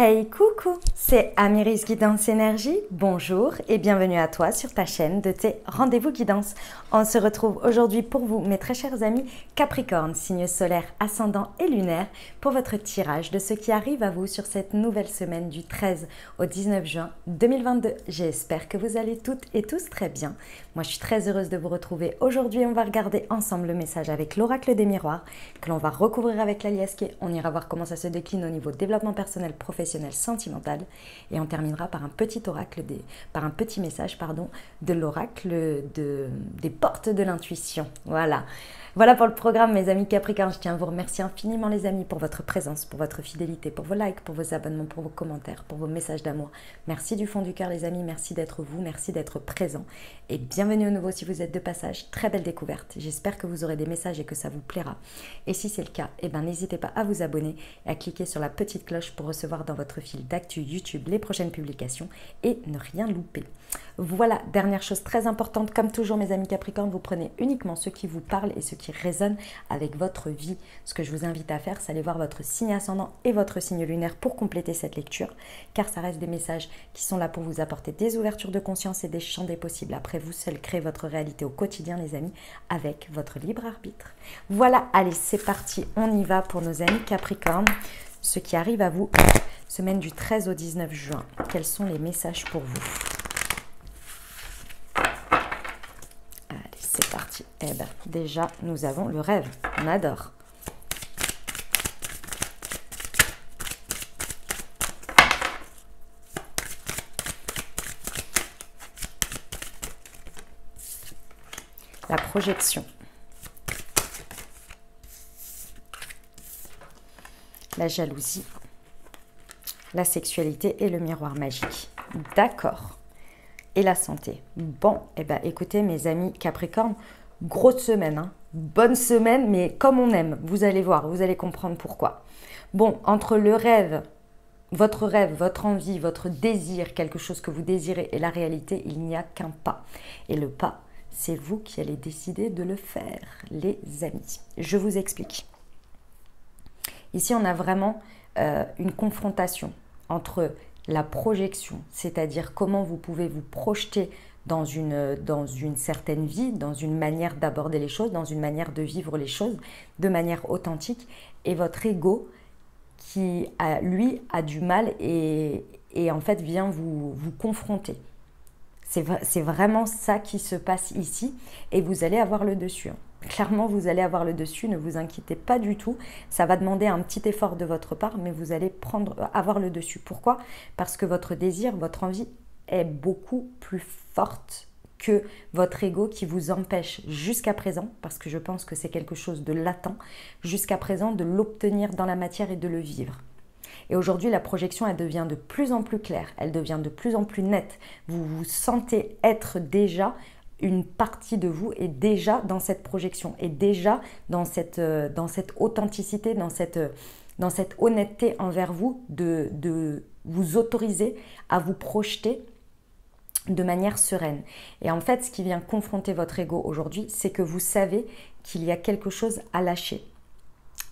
Hey coucou, c'est Amiris Guidance Énergie, bonjour et bienvenue à toi sur ta chaîne de tes rendez-vous guidance. On se retrouve aujourd'hui pour vous, mes très chers amis Capricorne, signe solaire, ascendant et lunaire, pour votre tirage de ce qui arrive à vous sur cette nouvelle semaine du 13 au 19 juin 2022. J'espère que vous allez toutes et tous très bien. Moi je suis très heureuse de vous retrouver. Aujourd'hui on va regarder ensemble le message avec l'oracle des miroirs que l'on va recouvrir avec l'aliasqué. On ira voir comment ça se décline au niveau développement personnel, professionnel, sentimental, et on terminera par un petit oracle par un petit message de l'oracle des portes de l'intuition. Voilà pour le programme, mes amis Capricorne. Je tiens à vous remercier infiniment, les amis, pour votre présence, pour votre fidélité, pour vos likes, pour vos abonnements, pour vos commentaires, pour vos messages d'amour. Merci du fond du cœur, les amis. Merci d'être vous, merci d'être présent. Et bienvenue au nouveau si vous êtes de passage. Très belle découverte. J'espère que vous aurez des messages et que ça vous plaira. Et si c'est le cas, n'hésitez pas à vous abonner et à cliquer sur la petite cloche pour recevoir dans votre fil d'actu YouTube les prochaines publications et ne rien louper. Voilà, dernière chose très importante, comme toujours mes amis Capricorne, vous prenez uniquement ce qui vous parle et ce qui résonne avec votre vie. Ce que je vous invite à faire, c'est aller voir votre signe ascendant et votre signe lunaire pour compléter cette lecture, car ça reste des messages qui sont là pour vous apporter des ouvertures de conscience et des champs des possibles. Après, vous seul créez votre réalité au quotidien, les amis, avec votre libre arbitre. Voilà, allez, c'est parti, on y va pour nos amis Capricorne. Ce qui arrive à vous, semaine du 13 au 19 juin. Quels sont les messages pour vous ? C'est parti. Déjà, nous avons le rêve. On adore. La projection. La jalousie. La sexualité et le miroir magique. D'accord. Et la santé. Bon, écoutez mes amis Capricorne, grosse semaine, hein. Bonne semaine, mais comme on aime, vous allez voir, vous allez comprendre pourquoi. Bon, entre le rêve, votre envie, votre désir, quelque chose que vous désirez et la réalité, il n'y a qu'un pas. Et le pas, c'est vous qui allez décider de le faire, les amis. Je vous explique. Ici, on a vraiment une confrontation entre la projection, c'est-à-dire comment vous pouvez vous projeter dans une certaine vie, dans une manière d'aborder les choses, dans une manière de vivre les choses de manière authentique, et votre ego qui, lui, a du mal et en fait vient vous confronter. C'est vraiment ça qui se passe ici et vous allez avoir le dessus. Clairement, vous allez avoir le dessus, ne vous inquiétez pas du tout. Ça va demander un petit effort de votre part, mais vous allez avoir le dessus. Pourquoi ? Parce que votre désir, votre envie est beaucoup plus forte que votre ego qui vous empêche jusqu'à présent, parce que je pense que c'est quelque chose de latent, jusqu'à présent de l'obtenir dans la matière et de le vivre. Et aujourd'hui, la projection, elle devient de plus en plus claire, elle devient de plus en plus nette. Vous vous sentez être déjà une partie de vous est déjà dans cette projection, est déjà dans cette authenticité, dans cette honnêteté envers vous, de vous autoriser à vous projeter de manière sereine. Et en fait, ce qui vient confronter votre ego aujourd'hui, c'est que vous savez qu'il y a quelque chose à lâcher.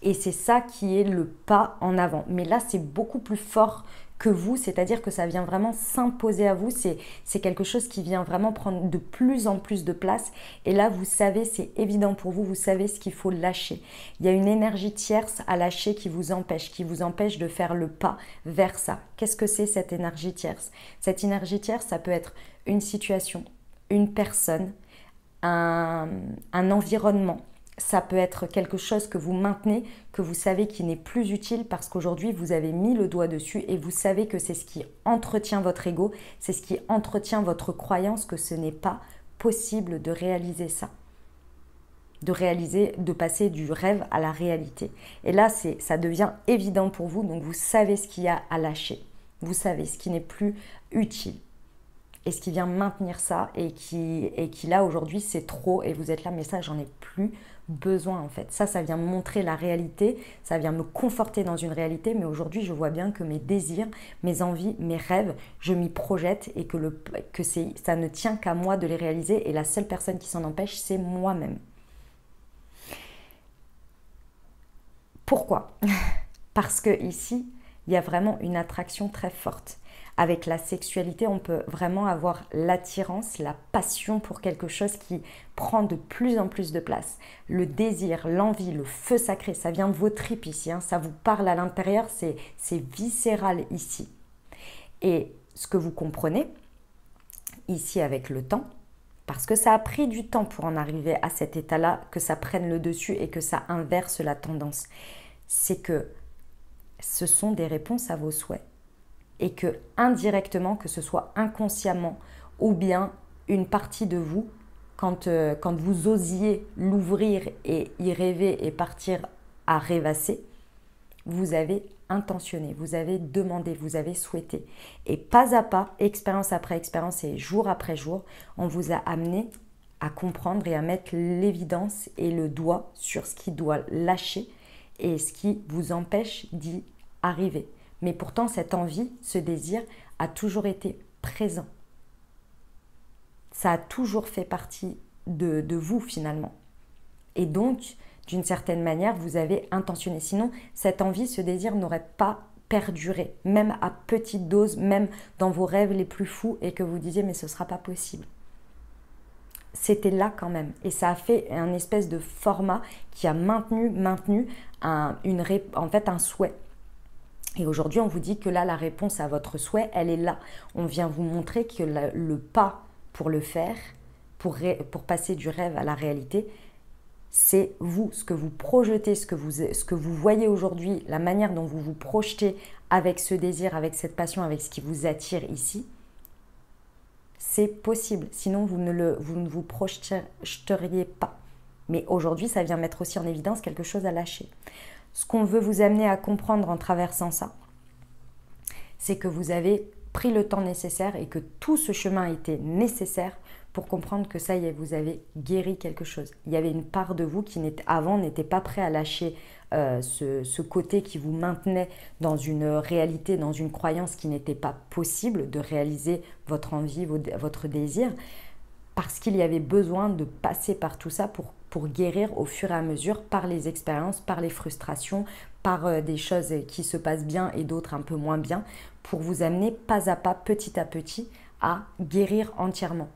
Et c'est ça qui est le pas en avant. Mais là, c'est beaucoup plus fort que vous, c'est-à-dire que ça vient vraiment s'imposer à vous. C'est quelque chose qui vient vraiment prendre de plus en plus de place. Et là, vous savez, c'est évident pour vous, vous savez ce qu'il faut lâcher. Il y a une énergie tierce à lâcher qui vous empêche de faire le pas vers ça. Qu'est-ce que c'est cette énergie tierce ? Cette énergie tierce, ça peut être une situation, une personne, un environnement. Ça peut être quelque chose que vous maintenez, que vous savez qui n'est plus utile parce qu'aujourd'hui, vous avez mis le doigt dessus et vous savez que c'est ce qui entretient votre ego, c'est ce qui entretient votre croyance que ce n'est pas possible de réaliser ça. De passer du rêve à la réalité. Et là, ça devient évident pour vous, donc vous savez ce qu'il y a à lâcher. Vous savez ce qui n'est plus utile. Et ce qui vient maintenir ça et qui là aujourd'hui c'est trop et vous êtes là mais ça j'en ai plus besoin en fait. Ça vient me montrer la réalité, ça vient me conforter dans une réalité mais aujourd'hui je vois bien que mes désirs, mes envies, mes rêves, je m'y projette et que ça ne tient qu'à moi de les réaliser et la seule personne qui s'en empêche c'est moi-même. Pourquoi ? Parce que ici, Il y a vraiment une attraction très forte. Avec la sexualité, on peut vraiment avoir l'attirance, la passion pour quelque chose qui prend de plus en plus de place. Le désir, l'envie, le feu sacré, ça vient de vos tripes ici, hein, ça vous parle à l'intérieur, c'est viscéral ici. Et ce que vous comprenez ici avec le temps, parce que ça a pris du temps pour en arriver à cet état-là, que ça prenne le dessus et que ça inverse la tendance, c'est que ce sont des réponses à vos souhaits. Et que indirectement, que ce soit inconsciemment ou bien une partie de vous, quand vous osiez l'ouvrir et y rêver et partir à rêvasser, vous avez intentionné, vous avez demandé, vous avez souhaité. Et pas à pas, expérience après expérience et jour après jour, on vous a amené à comprendre et à mettre l'évidence et le doigt sur ce qui doit lâcher et ce qui vous empêche d'y arriver. Mais pourtant, cette envie, ce désir a toujours été présent. Ça a toujours fait partie de vous finalement. Et donc, d'une certaine manière, vous avez intentionné. Sinon, cette envie, ce désir n'aurait pas perduré, même à petite dose, même dans vos rêves les plus fous et que vous disiez mais ce ne sera pas possible. C'était là quand même. Et ça a fait un espèce de format qui a maintenu un souhait. Et aujourd'hui, on vous dit que là, la réponse à votre souhait, elle est là. On vient vous montrer que le pas pour le faire, pour passer du rêve à la réalité, c'est vous, ce que vous projetez, ce que vous voyez aujourd'hui, la manière dont vous vous projetez avec ce désir, avec cette passion, avec ce qui vous attire ici, c'est possible. Sinon, vous ne vous projeteriez pas. Mais aujourd'hui, ça vient mettre aussi en évidence quelque chose à lâcher. Ce qu'on veut vous amener à comprendre en traversant ça, c'est que vous avez pris le temps nécessaire et que tout ce chemin était nécessaire pour comprendre que ça y est, vous avez guéri quelque chose. Il y avait une part de vous qui avant n'était pas prêt à lâcher ce côté qui vous maintenait dans une réalité, dans une croyance qui n'était pas possible de réaliser votre envie, votre désir, parce qu'il y avait besoin de passer par tout ça pour guérir au fur et à mesure par les expériences, par les frustrations, par des choses qui se passent bien et d'autres un peu moins bien, pour vous amener pas à pas, petit à petit, à guérir entièrement.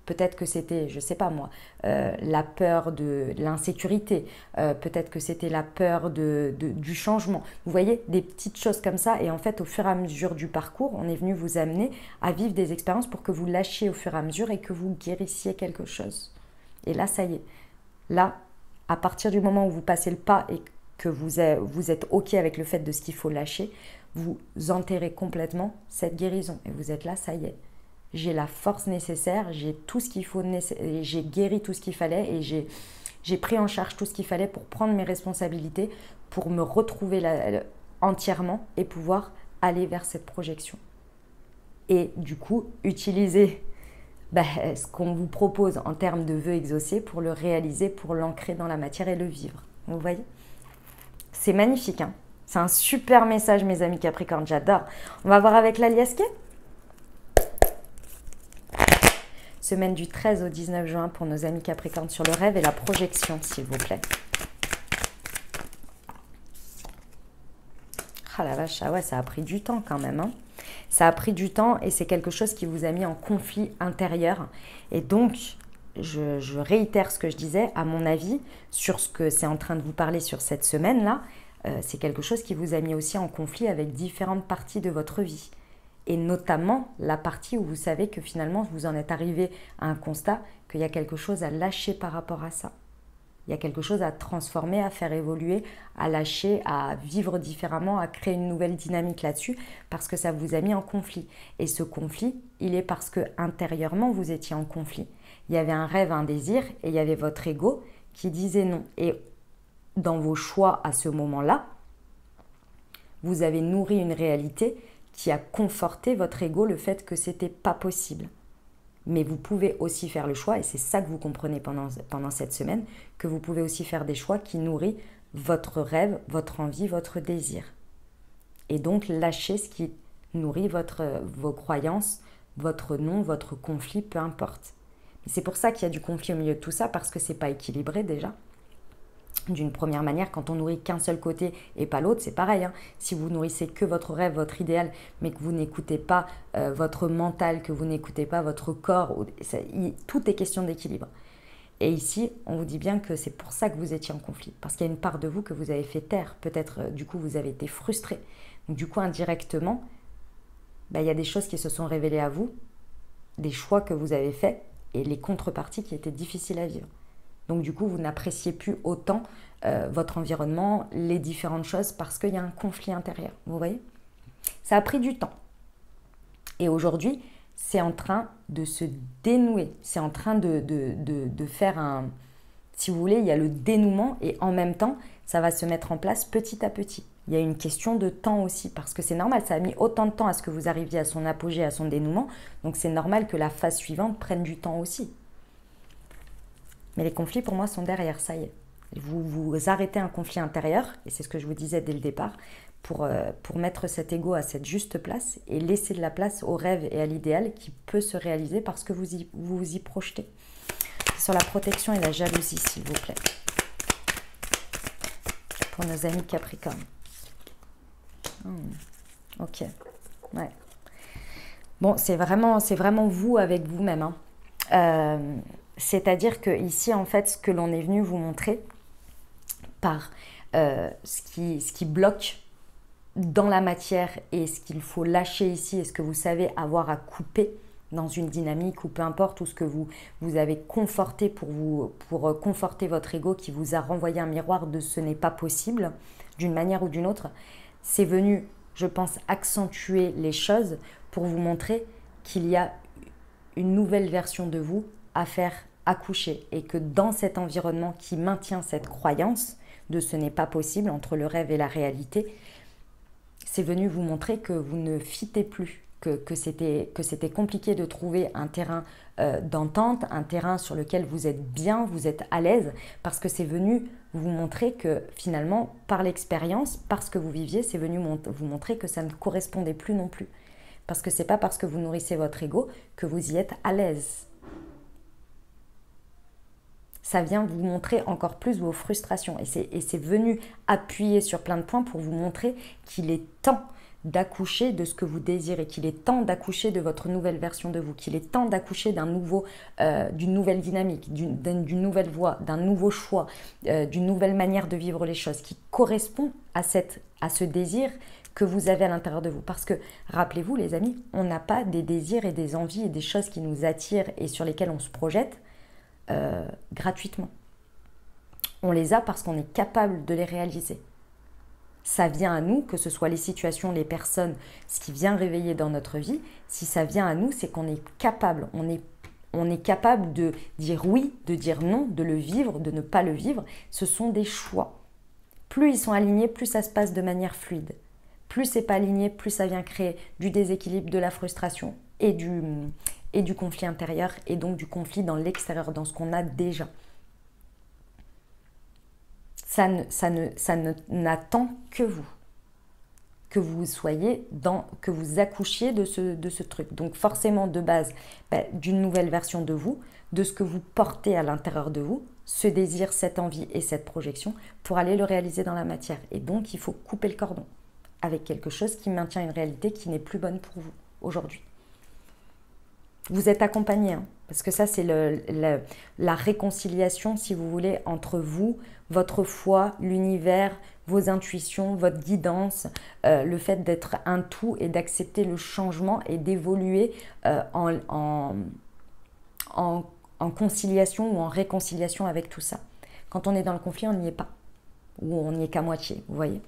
Peut-être que c'était, je ne sais pas moi, la peur de l'insécurité, peut-être que c'était la peur du changement. Vous voyez, des petites choses comme ça. Et en fait, au fur et à mesure du parcours, on est venu vous amener à vivre des expériences pour que vous lâchiez au fur et à mesure et que vous guérissiez quelque chose. Et là, ça y est. Là, à partir du moment où vous passez le pas et que vous êtes OK avec le fait de ce qu'il faut lâcher, vous enterrez complètement cette guérison. Et vous êtes là, ça y est. J'ai la force nécessaire, j'ai tout ce qu'il faut, j'ai guéri tout ce qu'il fallait et j'ai pris en charge tout ce qu'il fallait pour prendre mes responsabilités, pour me retrouver entièrement et pouvoir aller vers cette projection. Et du coup, utiliser ce qu'on vous propose en termes de vœux exaucés pour le réaliser, pour l'ancrer dans la matière et le vivre. Vous voyez ? C'est magnifique, hein ? C'est un super message, mes amis Capricorne, j'adore. On va voir avec la liasquée. Semaine du 13 au 19 juin pour nos amis Capricorne sur le rêve et la projection, s'il vous plaît. Ah la vache, ah ouais, ça a pris du temps quand même, hein. Ça a pris du temps et c'est quelque chose qui vous a mis en conflit intérieur. Et donc, je réitère ce que je disais, à mon avis, sur ce que c'est en train de vous parler sur cette semaine-là, c'est quelque chose qui vous a mis aussi en conflit avec différentes parties de votre vie. Et notamment la partie où vous savez que finalement, vous en êtes arrivé à un constat qu'il y a quelque chose à lâcher par rapport à ça. Il y a quelque chose à transformer, à faire évoluer, à lâcher, à vivre différemment, à créer une nouvelle dynamique là-dessus parce que ça vous a mis en conflit. Et ce conflit, il est parce que intérieurement, vous étiez en conflit. Il y avait un rêve, un désir et il y avait votre ego qui disait non. Et dans vos choix à ce moment-là, vous avez nourri une réalité qui a conforté votre ego le fait que c'était pas possible. Mais vous pouvez aussi faire le choix, et c'est ça que vous comprenez pendant cette semaine, que vous pouvez aussi faire des choix qui nourrissent votre rêve, votre envie, votre désir. Et donc lâcher ce qui nourrit vos croyances, votre non, votre conflit, peu importe. Mais c'est pour ça qu'il y a du conflit au milieu de tout ça, parce que c'est pas équilibré déjà. D'une première manière, quand on nourrit qu'un seul côté et pas l'autre, c'est pareil. Hein. Si vous nourrissez que votre rêve, votre idéal, mais que vous n'écoutez pas votre mental, que vous n'écoutez pas votre corps, tout est question d'équilibre. Et ici, on vous dit bien que c'est pour ça que vous étiez en conflit. Parce qu'il y a une part de vous que vous avez fait taire. Peut-être, du coup, vous avez été frustré. Donc, du coup, indirectement, il y a des choses qui se sont révélées à vous, des choix que vous avez faits et les contreparties qui étaient difficiles à vivre. Donc du coup, vous n'appréciez plus autant votre environnement, les différentes choses, parce qu'il y a un conflit intérieur. Vous voyez? Ça a pris du temps. Et aujourd'hui, c'est en train de se dénouer. C'est en train de faire un... Si vous voulez, il y a le dénouement et en même temps, ça va se mettre en place petit à petit. Il y a une question de temps aussi, parce que c'est normal, ça a mis autant de temps à ce que vous arriviez à son apogée, à son dénouement. Donc c'est normal que la phase suivante prenne du temps aussi. Mais les conflits, pour moi, sont derrière, ça y est. Vous arrêtez un conflit intérieur, et c'est ce que je vous disais dès le départ, pour mettre cet ego à cette juste place et laisser de la place au rêve et à l'idéal qui peut se réaliser parce que vous vous y projetez. Sur la protection et la jalousie, s'il vous plaît. Pour nos amis Capricorne. Ok. Ouais. Bon, c'est vraiment vous avec vous-même. Hein. C'est-à-dire que ici, en fait, ce que l'on est venu vous montrer par ce qui bloque dans la matière et ce qu'il faut lâcher ici et ce que vous savez avoir à couper dans une dynamique ou peu importe, ou ce que vous avez conforté pour conforter votre ego qui vous a renvoyé un miroir de ce n'est pas possible, d'une manière ou d'une autre, c'est venu, je pense, accentuer les choses pour vous montrer qu'il y a une nouvelle version de vous à faire accoucher et que dans cet environnement qui maintient cette croyance de ce n'est pas possible entre le rêve et la réalité, c'est venu vous montrer que vous ne fitez plus, que c'était compliqué de trouver un terrain d'entente, un terrain sur lequel vous êtes bien, vous êtes à l'aise, parce que c'est venu vous montrer que finalement, par l'expérience, parce que vous viviez, c'est venu vous montrer que ça ne correspondait plus non plus. Parce que c'est pas parce que vous nourrissez votre ego que vous y êtes à l'aise. Ça vient vous montrer encore plus vos frustrations. Et c'est venu appuyer sur plein de points pour vous montrer qu'il est temps d'accoucher de ce que vous désirez, qu'il est temps d'accoucher de votre nouvelle version de vous, qu'il est temps d'accoucher d'une nouvelle dynamique, d'une nouvelle voie, d'un nouveau choix, d'une nouvelle manière de vivre les choses qui correspond à ce désir que vous avez à l'intérieur de vous. Parce que, rappelez-vous les amis, on n'a pas des désirs et des envies et des choses qui nous attirent et sur lesquelles on se projette gratuitement. On les a parce qu'on est capable de les réaliser. Ça vient à nous, que ce soit les situations, les personnes, ce qui vient réveiller dans notre vie, si ça vient à nous, c'est qu'on est capable. On est capable de dire oui, de dire non, de le vivre, de ne pas le vivre. Ce sont des choix. Plus ils sont alignés, plus ça se passe de manière fluide. Plus c'est pas aligné, plus ça vient créer du déséquilibre, de la frustration et du conflit intérieur et donc du conflit dans l'extérieur, dans ce qu'on a déjà. Ça n'attend que vous soyez que vous accouchiez de ce truc. Donc forcément de base, d'une nouvelle version de vous, de ce que vous portez à l'intérieur de vous, ce désir, cette envie et cette projection pour aller le réaliser dans la matière. Et donc il faut couper le cordon avec quelque chose qui maintient une réalité qui n'est plus bonne pour vous aujourd'hui. Vous êtes accompagné, hein, parce que ça c'est la réconciliation, si vous voulez, entre vous, votre foi, l'univers, vos intuitions, votre guidance, le fait d'être un tout et d'accepter le changement et d'évoluer en conciliation ou en réconciliation avec tout ça. Quand on est dans le conflit, on n'y est pas, ou on n'y est qu'à moitié, vous voyez.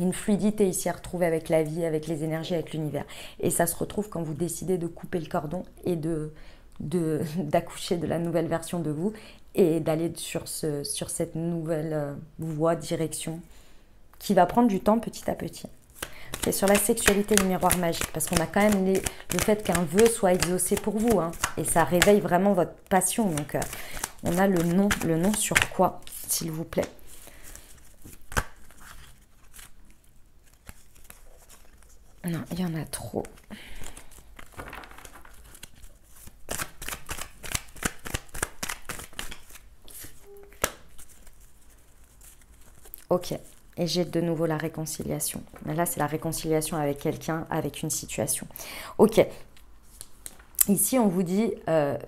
Une fluidité ici à retrouver avec la vie, avec les énergies, avec l'univers. Et ça se retrouve quand vous décidez de couper le cordon et d'accoucher de la nouvelle version de vous et d'aller sur cette nouvelle voie, direction, qui va prendre du temps petit à petit. Et sur la sexualité du miroir magique, parce qu'on a quand même le fait qu'un vœu soit exaucé pour vous, hein, et ça réveille vraiment votre passion. Donc on a le nom sur quoi, s'il vous plaît? Non, il y en a trop. Ok. Et j'ai de nouveau la réconciliation. Là, c'est la réconciliation avec quelqu'un, avec une situation. Ok. Ici, on vous dit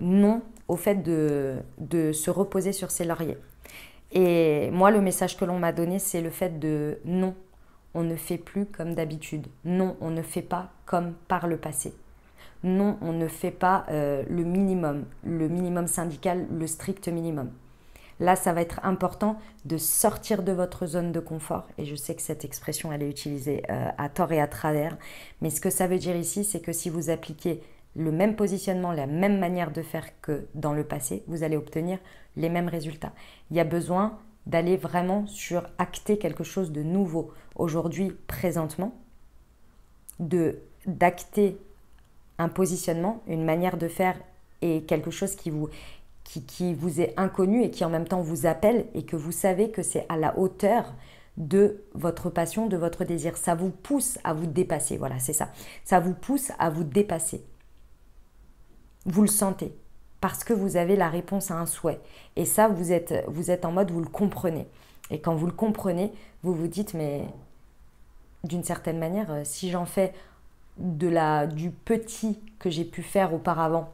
non au fait de se reposer sur ses lauriers. Et moi, le message que l'on m'a donné, c'est le fait de non, on ne fait plus comme d'habitude. Non, on ne fait pas comme par le passé. Non, on ne fait pas le minimum syndical, le strict minimum. Là, ça va être important de sortir de votre zone de confort. Et je sais que cette expression, elle est utilisée à tort et à travers. Mais ce que ça veut dire ici, c'est que si vous appliquez le même positionnement, la même manière de faire que dans le passé, vous allez obtenir les mêmes résultats. Il y a besoin d'aller vraiment sur acter quelque chose de nouveau aujourd'hui, présentement, d'acter un positionnement, une manière de faire et quelque chose qui vous est inconnu et qui en même temps vous appelle et que vous savez que c'est à la hauteur de votre passion, de votre désir. Ça vous pousse à vous dépasser, voilà, c'est ça. Ça vous pousse à vous dépasser. Vous le sentez parce que vous avez la réponse à un souhait. Et ça, vous êtes en mode, vous le comprenez. Et quand vous le comprenez, vous vous dites, mais d'une certaine manière, si j'en fais du petit que j'ai pu faire auparavant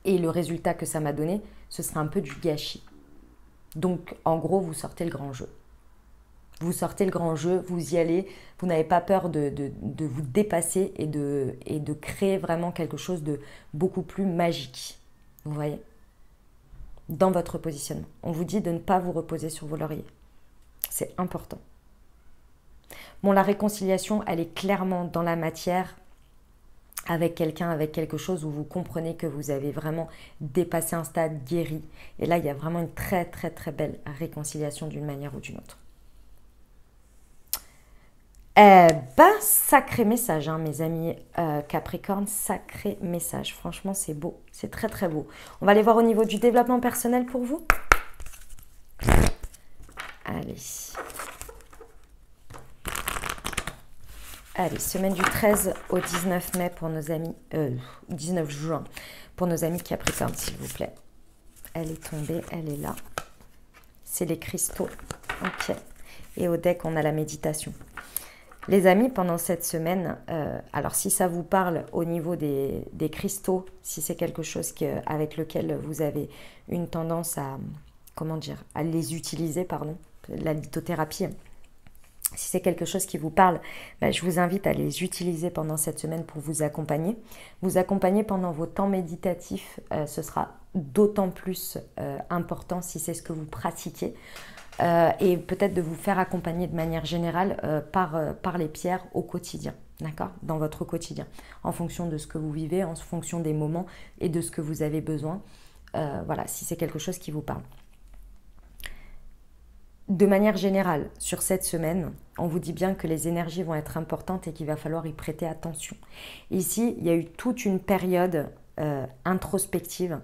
et le résultat que ça m'a donné, ce sera un peu du gâchis. Donc, en gros, vous sortez le grand jeu. Vous sortez le grand jeu, vous y allez, vous n'avez pas peur de vous dépasser et de créer vraiment quelque chose de beaucoup plus magique. Vous voyez? Dans votre positionnement. On vous dit de ne pas vous reposer sur vos lauriers. C'est important. Bon, la réconciliation, elle est clairement dans la matière avec quelqu'un, avec quelque chose où vous comprenez que vous avez vraiment dépassé un stade guéri. Et là, il y a vraiment une très, très, très belle réconciliation d'une manière ou d'une autre. Eh ben, sacré message, hein, mes amis Capricorne, sacré message. Franchement, c'est beau, c'est très très beau. On va aller voir au niveau du développement personnel pour vous. Allez. Allez, semaine du 13 au 19 mai pour nos amis, 19 juin pour nos amis Capricorne, s'il vous plaît. Elle est tombée, elle est là. C'est les cristaux. Ok. Et au deck, on a la méditation. Les amis, pendant cette semaine, alors si ça vous parle au niveau des cristaux, si c'est quelque chose avec lequel vous avez une tendance à, comment dire, à les utiliser, pardon, la lithothérapie, si c'est quelque chose qui vous parle, je vous invite à les utiliser pendant cette semaine pour vous accompagner. Vous accompagner pendant vos temps méditatifs, ce sera d'autant plus important si c'est ce que vous pratiquez. Et peut-être de vous faire accompagner de manière générale par les pierres au quotidien, d'accord, dans votre quotidien, en fonction de ce que vous vivez, en fonction des moments et de ce que vous avez besoin. Voilà, si c'est quelque chose qui vous parle. De manière générale, sur cette semaine, on vous dit bien que les énergies vont être importantes et qu'il va falloir y prêter attention. Ici, il y a eu toute une période introspective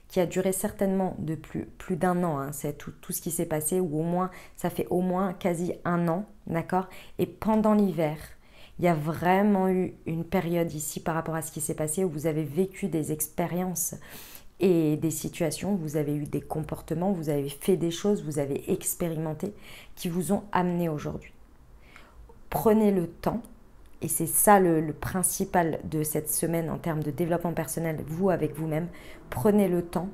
qui a duré certainement de plus d'un an, hein. C'est tout ce qui s'est passé, ou au moins, ça fait au moins quasi un an, d'accord? Et pendant l'hiver, il y a vraiment eu une période ici par rapport à ce qui s'est passé où vous avez vécu des expériences et des situations, vous avez eu des comportements, vous avez fait des choses, vous avez expérimenté qui vous ont amené aujourd'hui. Prenez le temps, et c'est ça le principal de cette semaine en termes de développement personnel, vous avec vous-même, prenez le temps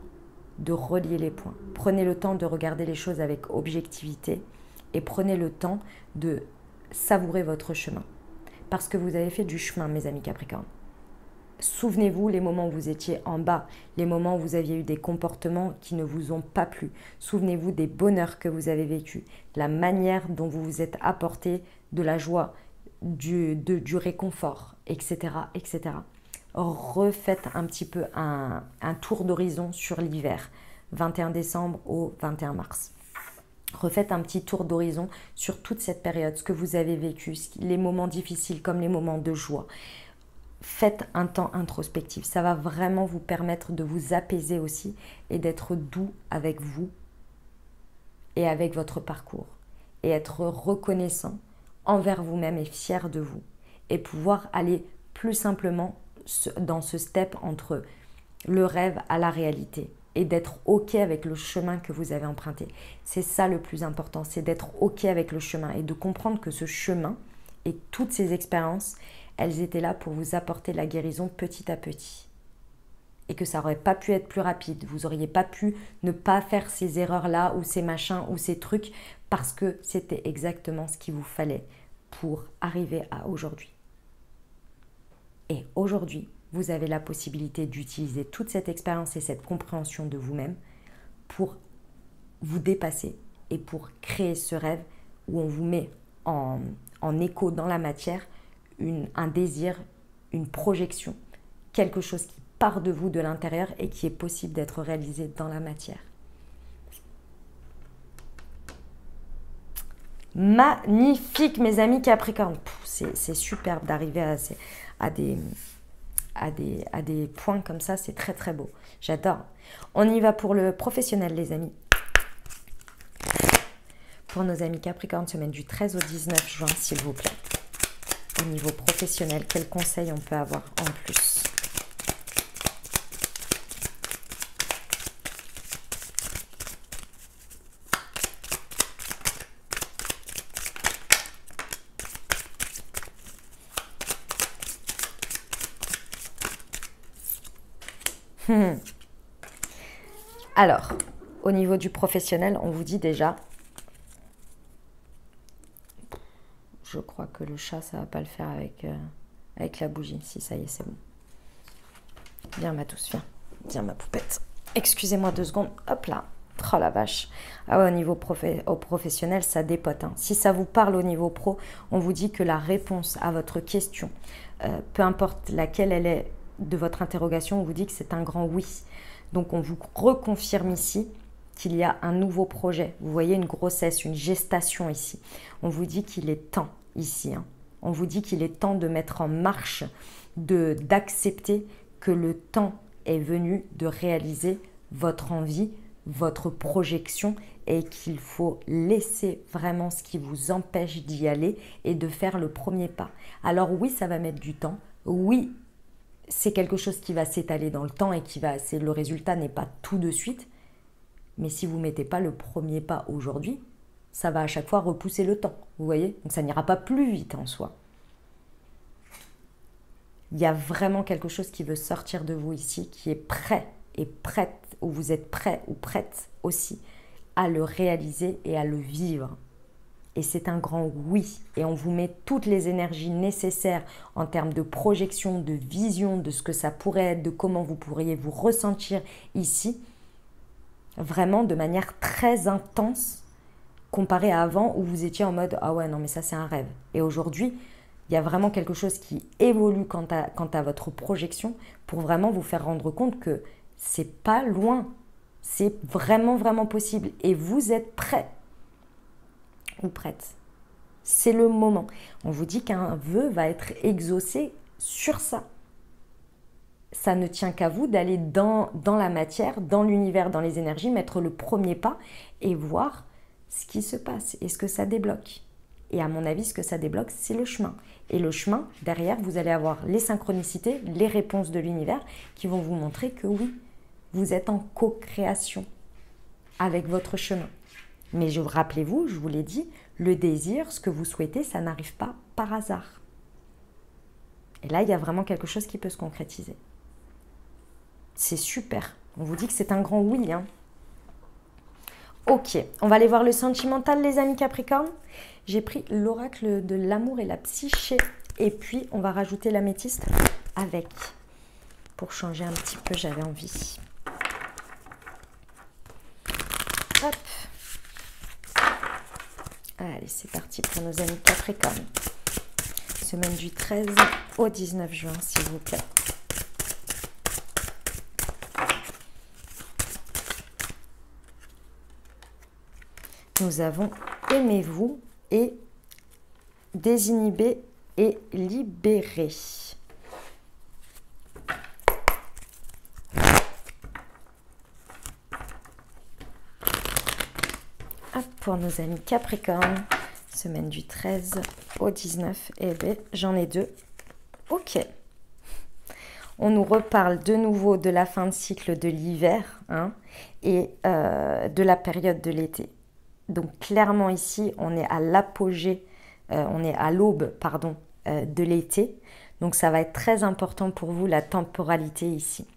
de relier les points. Prenez le temps de regarder les choses avec objectivité et prenez le temps de savourer votre chemin. Parce que vous avez fait du chemin, mes amis Capricorne. Souvenez-vous les moments où vous étiez en bas, les moments où vous aviez eu des comportements qui ne vous ont pas plu. Souvenez-vous des bonheurs que vous avez vécus, la manière dont vous vous êtes apporté de la joie, du réconfort, etc., etc. Refaites un petit peu un tour d'horizon sur l'hiver, 21 décembre au 21 mars. Refaites un petit tour d'horizon sur toute cette période, ce que vous avez vécu, les moments difficiles comme les moments de joie. Faites un temps introspectif. Ça va vraiment vous permettre de vous apaiser aussi et d'être doux avec vous et avec votre parcours. Et être reconnaissant envers vous-même et fier de vous. Et pouvoir aller plus simplement dans ce step entre le rêve à la réalité. et d'être OK avec le chemin que vous avez emprunté. C'est ça le plus important, c'est d'être OK avec le chemin et de comprendre que ce chemin et toutes ces expériences, elles étaient là pour vous apporter la guérison petit à petit. Et que ça n'aurait pas pu être plus rapide. Vous n'auriez pas pu ne pas faire ces erreurs-là ou ces machins ou ces trucs parce que c'était exactement ce qu'il vous fallait pour arriver à aujourd'hui. Et aujourd'hui, vous avez la possibilité d'utiliser toute cette expérience et cette compréhension de vous-même pour vous dépasser et pour créer ce rêve où on vous met en écho dans la matière un désir, une projection, quelque chose qui part de vous de l'intérieur et qui est possible d'être réalisé dans la matière. Magnifique, mes amis Capricorne. C'est superbe d'arriver à des points comme ça. C'est très très beau. J'adore. On y va pour le professionnel, les amis. Pour nos amis Capricorne, semaine du 13 au 19 juin, s'il vous plaît. Au niveau professionnel, quels conseils on peut avoir en plus ? Alors, au niveau du professionnel, on vous dit déjà, je crois que le chat, ça va pas le faire avec la bougie. Si, ça y est, c'est bon. Viens, Mathous, viens. Viens, ma poupette. Excusez-moi 2 secondes. Hop là. Oh la vache. Ah ouais, au niveau professionnel, ça dépote. Hein. Si ça vous parle au niveau pro, on vous dit que la réponse à votre question, peu importe laquelle elle est de votre interrogation, on vous dit que c'est un grand oui. Donc, on vous reconfirme ici qu'il y a un nouveau projet. Vous voyez une grossesse, une gestation ici. On vous dit qu'il est temps ici. Hein. On vous dit qu'il est temps de mettre en marche, d'accepter que le temps est venu de réaliser votre envie, votre projection et qu'il faut laisser vraiment ce qui vous empêche d'y aller et de faire le premier pas. Alors oui, ça va mettre du temps. Oui, c'est quelque chose qui va s'étaler dans le temps et le résultat n'est pas tout de suite. Mais si vous ne mettez pas le premier pas aujourd'hui, ça va à chaque fois repousser le temps. Vous voyez? Donc ça n'ira pas plus vite en soi. Il y a vraiment quelque chose qui veut sortir de vous ici, qui est prêt et prête, ou vous êtes prêt ou prête aussi à le réaliser et à le vivre. Et c'est un grand oui. Et on vous met toutes les énergies nécessaires en termes de projection, de vision, de ce que ça pourrait être, de comment vous pourriez vous ressentir ici. Vraiment de manière très intense comparé à avant où vous étiez en mode « Ah ouais, non mais ça c'est un rêve ». Et aujourd'hui, il y a vraiment quelque chose qui évolue quant à votre projection pour vraiment vous faire rendre compte que c'est pas loin. C'est vraiment, vraiment possible. Et vous êtes prêt ou prête. C'est le moment. On vous dit qu'un vœu va être exaucé sur ça. Ça ne tient qu'à vous d'aller dans la matière, dans l'univers, dans les énergies, mettre le premier pas et voir ce qui se passe et ce que ça débloque. Et à mon avis, ce que ça débloque, c'est le chemin. Et le chemin, derrière, vous allez avoir les synchronicités, les réponses de l'univers qui vont vous montrer que oui, vous êtes en co-création avec votre chemin. Mais rappelez-vous, je vous l'ai dit, le désir, ce que vous souhaitez, ça n'arrive pas par hasard. Et là, il y a vraiment quelque chose qui peut se concrétiser. C'est super. On vous dit que c'est un grand oui. Hein. Ok, on va aller voir le sentimental, les amis Capricorne. J'ai pris l'oracle de l'amour et la psyché. Et puis, on va rajouter l'améthyste avec. Pour changer un petit peu, j'avais envie. Hop. Allez, c'est parti pour nos amis Capricorne. Semaine du 13 au 19 juin, s'il vous plaît. Nous avons aimez-vous et désinhibé et libéré. Pour nos amis Capricorne, semaine du 13 au 19, eh bien, j'en ai 2. Ok. On nous reparle de nouveau de la fin de cycle de l'hiver hein, et de la période de l'été. Donc clairement ici, on est à l'apogée, on est à l'aube, pardon, de l'été. Donc ça va être très important pour vous, la temporalité ici.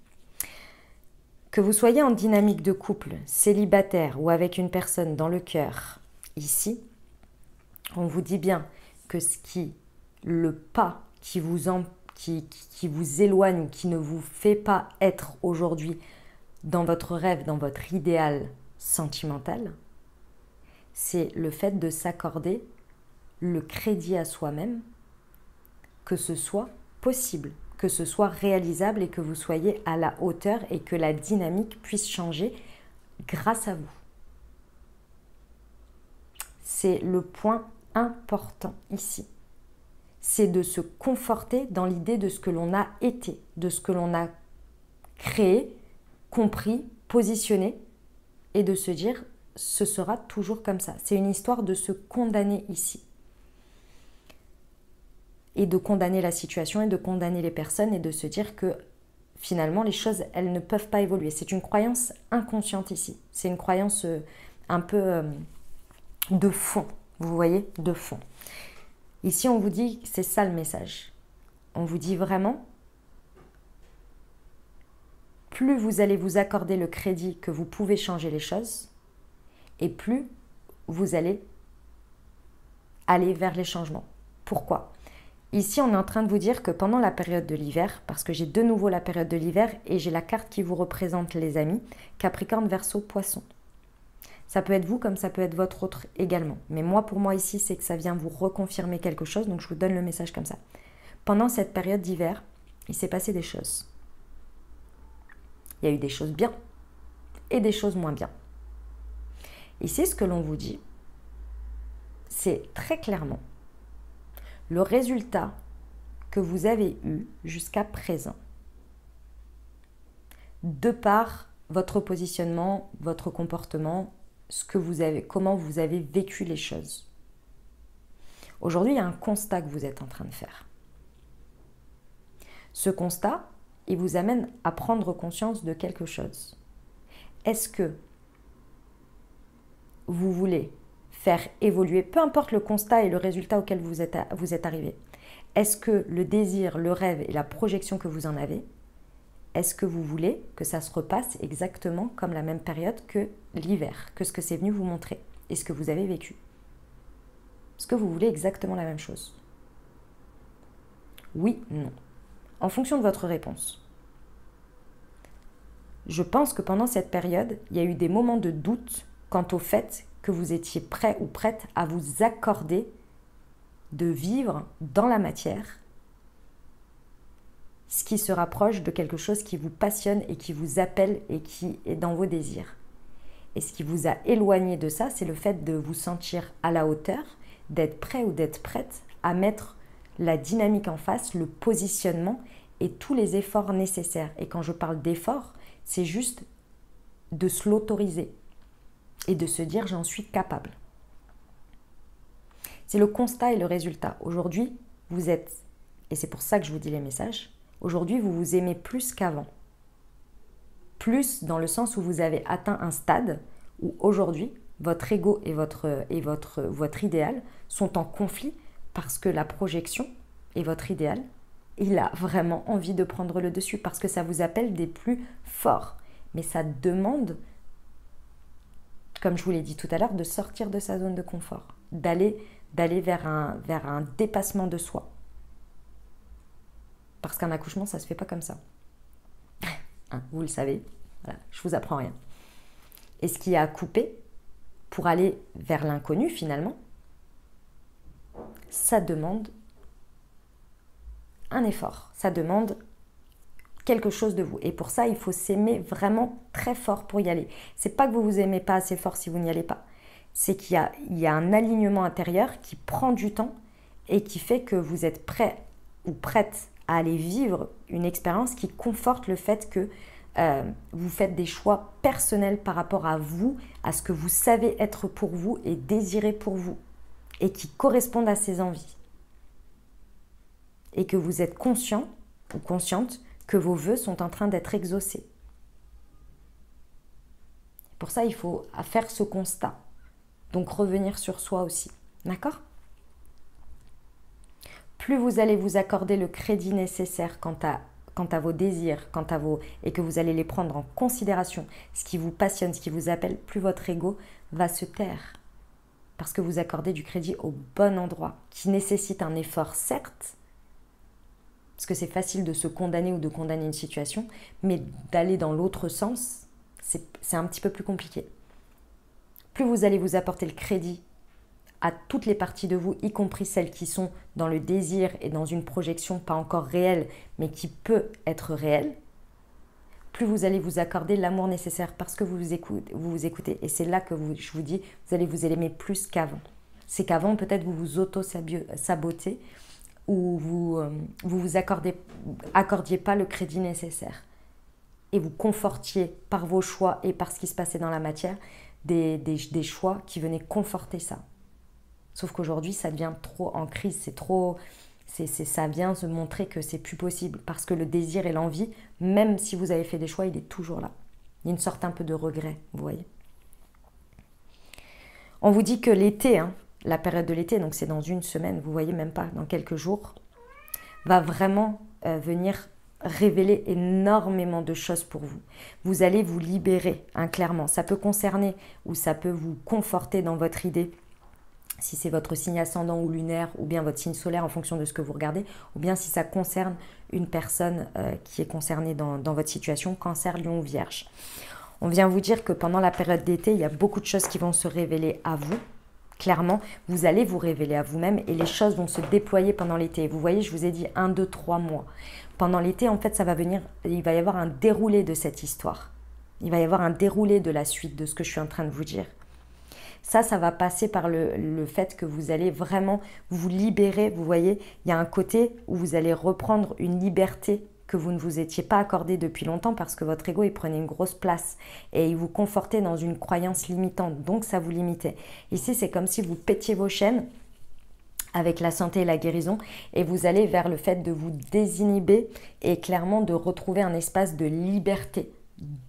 Que vous soyez en dynamique de couple, célibataire ou avec une personne dans le cœur, ici, on vous dit bien que le pas qui vous éloigne, qui ne vous fait pas être aujourd'hui dans votre rêve, dans votre idéal sentimental, c'est le fait de s'accorder le crédit à soi-même, que ce soit possible, que ce soit réalisable et que vous soyez à la hauteur et que la dynamique puisse changer grâce à vous. C'est le point important ici. C'est de se conforter dans l'idée de ce que l'on a été, de ce que l'on a créé, compris, positionné et de se dire ce sera toujours comme ça. C'est une histoire de se condamner ici. Et de condamner la situation et de condamner les personnes et de se dire que finalement les choses, elles ne peuvent pas évoluer. C'est une croyance inconsciente ici. C'est une croyance un peu de fond, vous voyez, de fond. Ici, on vous dit, c'est ça le message. On vous dit vraiment, plus vous allez vous accorder le crédit que vous pouvez changer les choses, et plus vous allez aller vers les changements. Pourquoi ? Ici, on est en train de vous dire que pendant la période de l'hiver, parce que j'ai de nouveau la période de l'hiver et j'ai la carte qui vous représente les amis, Capricorne, Verseau, Poisson. Ça peut être vous comme ça peut être votre autre également. Mais moi, pour moi ici, c'est que ça vient vous reconfirmer quelque chose, donc je vous donne le message comme ça. Pendant cette période d'hiver, il s'est passé des choses. Il y a eu des choses bien et des choses moins bien. Ici, ce que l'on vous dit, c'est très clairement le résultat que vous avez eu jusqu'à présent, de par votre positionnement, votre comportement, comment vous avez vécu les choses. Aujourd'hui, il y a un constat que vous êtes en train de faire. Ce constat, il vous amène à prendre conscience de quelque chose. Est-ce que vous voulez faire évoluer, peu importe le constat et le résultat auquel vous êtes arrivé, est-ce que le désir, le rêve et la projection que vous en avez, est-ce que vous voulez que ça se repasse exactement comme la même période que l'hiver, que ce que c'est venu vous montrer et ce que vous avez vécu? Est-ce que vous voulez exactement la même chose? Oui, non. En fonction de votre réponse. Je pense que pendant cette période, il y a eu des moments de doute quant au fait que vous étiez prêt ou prête à vous accorder de vivre dans la matière ce qui se rapproche de quelque chose qui vous passionne et qui vous appelle et qui est dans vos désirs. Et ce qui vous a éloigné de ça, c'est le fait de vous sentir à la hauteur, d'être prêt ou d'être prête à mettre la dynamique en face, le positionnement et tous les efforts nécessaires. Et quand je parle d'efforts, c'est juste de se l'autoriser et de se dire j'en suis capable. C'est le constat et le résultat. Aujourd'hui, vous êtes, et c'est pour ça que je vous dis les messages, aujourd'hui vous vous aimez plus qu'avant. Plus dans le sens où vous avez atteint un stade où aujourd'hui votre ego et votre idéal sont en conflit parce que la projection et votre idéal, il a vraiment envie de prendre le dessus parce que ça vous appelle des plus forts. Mais ça demande, comme je vous l'ai dit tout à l'heure, de sortir de sa zone de confort, d'aller vers un dépassement de soi. Parce qu'un accouchement, ça ne se fait pas comme ça. Hein, vous le savez, voilà, je vous apprends rien. Et ce qui a à couper pour aller vers l'inconnu finalement, ça demande un effort, ça demande quelque chose de vous. Et pour ça, il faut s'aimer vraiment très fort pour y aller. C'est pas que vous vous aimez pas assez fort si vous n'y allez pas. C'est qu'il y a un alignement intérieur qui prend du temps et qui fait que vous êtes prêt ou prête à aller vivre une expérience qui conforte le fait que vous faites des choix personnels par rapport à vous, à ce que vous savez être pour vous et désirer pour vous, et qui correspondent à ces envies. Et que vous êtes conscient ou consciente que vos vœux sont en train d'être exaucés. Pour ça, il faut faire ce constat. Donc revenir sur soi aussi. D'accord ? Plus vous allez vous accorder le crédit nécessaire quant à vos désirs, et que vous allez les prendre en considération, ce qui vous passionne, ce qui vous appelle, plus votre ego va se taire. Parce que vous accordez du crédit au bon endroit, qui nécessite un effort, certes, parce que c'est facile de se condamner ou de condamner une situation, mais d'aller dans l'autre sens, c'est un petit peu plus compliqué. Plus vous allez vous apporter le crédit à toutes les parties de vous, y compris celles qui sont dans le désir et dans une projection pas encore réelle, mais qui peut être réelle, plus vous allez vous accorder l'amour nécessaire parce que vous vous écoutez. Et c'est là que je vous dis, vous allez vous aimer plus qu'avant. C'est qu'avant, peut-être, vous vous auto-sabotez ou vous accordiez pas le crédit nécessaire. Et vous confortiez par vos choix et par ce qui se passait dans la matière des choix qui venaient conforter ça. Sauf qu'aujourd'hui, ça devient trop en crise, ça vient se montrer que c'est plus possible parce que le désir et l'envie, même si vous avez fait des choix, il est toujours là. Il y a une sorte un peu de regret, vous voyez. On vous dit que l'été, la période de l'été, donc c'est dans une semaine, vous voyez même pas, dans quelques jours, va vraiment venir révéler énormément de choses pour vous. Vous allez vous libérer, clairement. Ça peut concerner ou ça peut vous conforter dans votre idée, si c'est votre signe ascendant ou lunaire, ou bien votre signe solaire en fonction de ce que vous regardez, ou bien si ça concerne une personne qui est concernée dans votre situation, Cancer, Lion ou Vierge. On vient vous dire que pendant la période d'été, il y a beaucoup de choses qui vont se révéler à vous. Clairement, vous allez vous révéler à vous-même et les choses vont se déployer pendant l'été. Vous voyez, je vous ai dit 1, 2, 3 mois. Pendant l'été, en fait, il va y avoir un déroulé de cette histoire. Il va y avoir un déroulé de la suite de ce que je suis en train de vous dire. Ça va passer par le fait que vous allez vraiment vous libérer. Vous voyez, il y a un côté où vous allez reprendre une liberté que vous ne vous étiez pas accordée depuis longtemps parce que votre ego, il prenait une grosse place et il vous confortait dans une croyance limitante. Donc, ça vous limitait. Ici, c'est comme si vous pétiez vos chaînes avec la santé et la guérison et vous allez vers le fait de vous désinhiber et clairement de retrouver un espace de liberté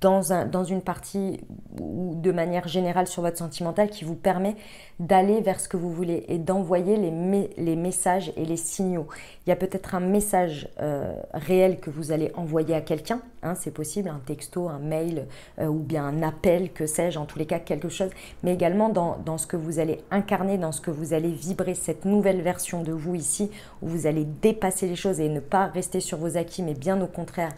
dans une partie ou de manière générale sur votre sentimental qui vous permet d'aller vers ce que vous voulez et d'envoyer les messages et les signaux. Il y a peut-être un message réel que vous allez envoyer à quelqu'un, c'est possible, un texto, un mail ou bien un appel, que sais-je, en tous les cas quelque chose, mais également dans ce que vous allez incarner, dans ce que vous allez vibrer, cette nouvelle version de vous ici, où vous allez dépasser les choses et ne pas rester sur vos acquis, mais bien au contraire,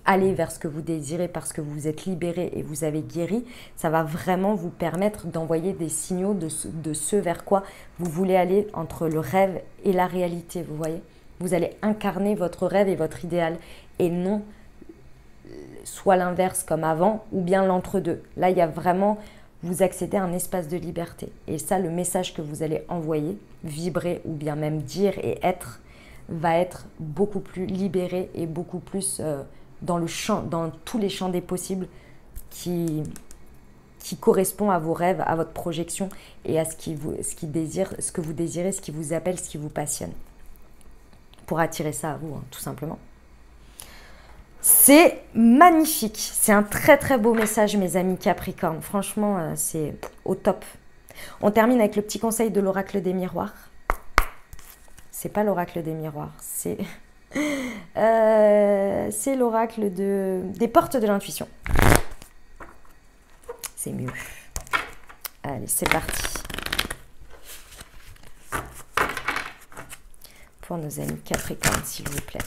aller vers ce que vous désirez parce que vous vous êtes libéré et vous avez guéri, ça va vraiment vous permettre d'envoyer des signaux de ce vers quoi vous voulez aller entre le rêve et la réalité, vous voyez. Vous allez incarner votre rêve et votre idéal et non soit l'inverse comme avant ou bien l'entre-deux. Là, il y a vraiment, vous accédez à un espace de liberté. Et ça, le message que vous allez envoyer, vibrer ou bien même dire et être, va être beaucoup plus libéré et beaucoup plus dans tous les champs des possibles qui correspond à vos rêves, à votre projection et à ce que vous désirez, ce qui vous appelle, ce qui vous passionne. Pour attirer ça à vous, tout simplement. C'est magnifique. C'est un très très beau message, mes amis Capricorne. Franchement, c'est au top. On termine avec le petit conseil de l'oracle des miroirs. C'est pas l'oracle des miroirs, c'est l'oracle des portes de l'intuition. C'est mieux. Allez, c'est parti. Pour nos amis Capricorne, s'il vous plaît.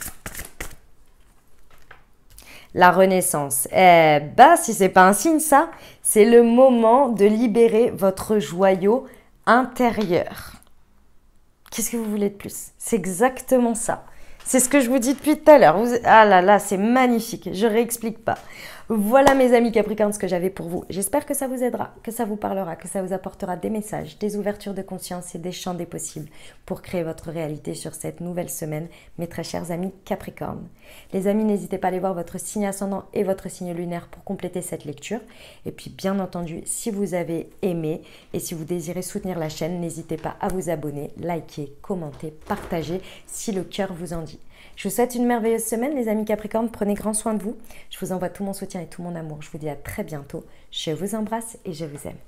La renaissance. Eh ben, si c'est pas un signe, ça, c'est le moment de libérer votre joyau intérieur. Qu'est-ce que vous voulez de plus? C'est exactement ça. C'est ce que je vous dis depuis tout à l'heure. Ah là là, c'est magnifique. Je ne réexplique pas. Voilà mes amis Capricorne, ce que j'avais pour vous. J'espère que ça vous aidera, que ça vous parlera, que ça vous apportera des messages, des ouvertures de conscience et des champs des possibles pour créer votre réalité sur cette nouvelle semaine, mes très chers amis Capricorne. Les amis, n'hésitez pas à aller voir votre signe ascendant et votre signe lunaire pour compléter cette lecture. Et puis bien entendu, si vous avez aimé et si vous désirez soutenir la chaîne, n'hésitez pas à vous abonner, liker, commenter, partager si le cœur vous en dit. Je vous souhaite une merveilleuse semaine, les amis Capricorne. Prenez grand soin de vous. Je vous envoie tout mon soutien et tout mon amour. Je vous dis à très bientôt. Je vous embrasse et je vous aime.